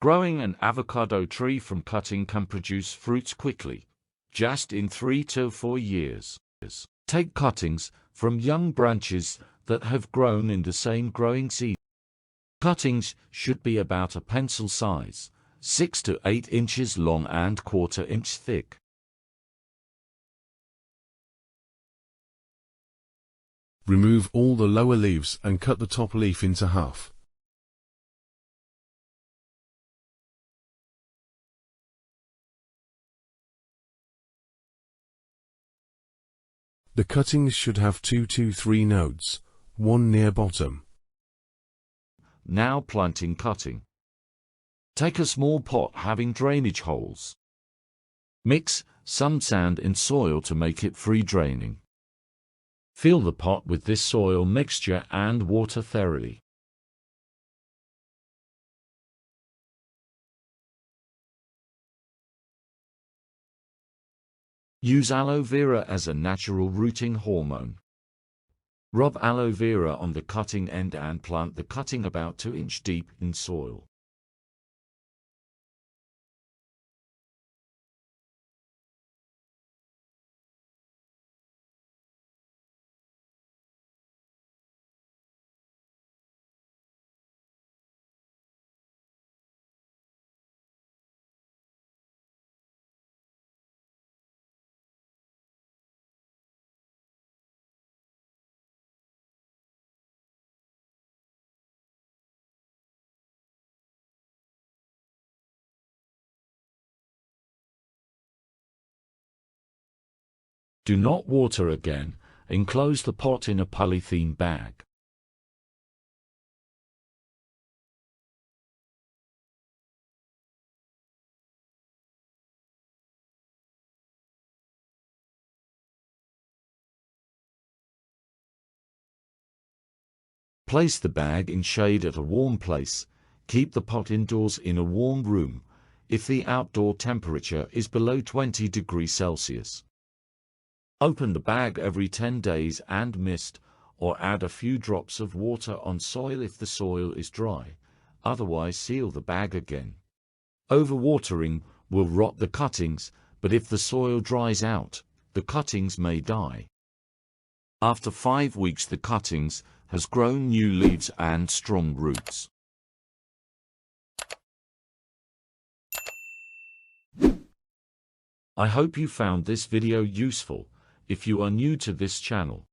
Growing an avocado tree from cutting can produce fruits quickly, just in 3 to 4 years. Take cuttings from young branches that have grown in the same growing season. Cuttings should be about a pencil size, 6 to 8 inches long and 1/4 inch thick. Remove all the lower leaves and cut the top leaf into half. The cuttings should have 2 to 3 nodes, one near bottom. Now planting cutting. Take a small pot having drainage holes. Mix some sand in soil to make it free draining. Fill the pot with this soil mixture and water thoroughly. Use aloe vera as a natural rooting hormone. Rub aloe vera on the cutting end and plant the cutting about 2 inches deep in soil. Do not water again. Enclose the pot in a polythene bag. Place the bag in shade at a warm place. Keep the pot indoors in a warm room if the outdoor temperature is below 20 degrees Celsius. Open the bag every 10 days and mist or add a few drops of water on soil if the soil is dry. Otherwise, seal the bag again. Overwatering will rot the cuttings, but if the soil dries out, the cuttings may die. After 5 weeks, the cuttings has grown new leaves and strong roots. I hope you found this video useful. If you are new to this channel,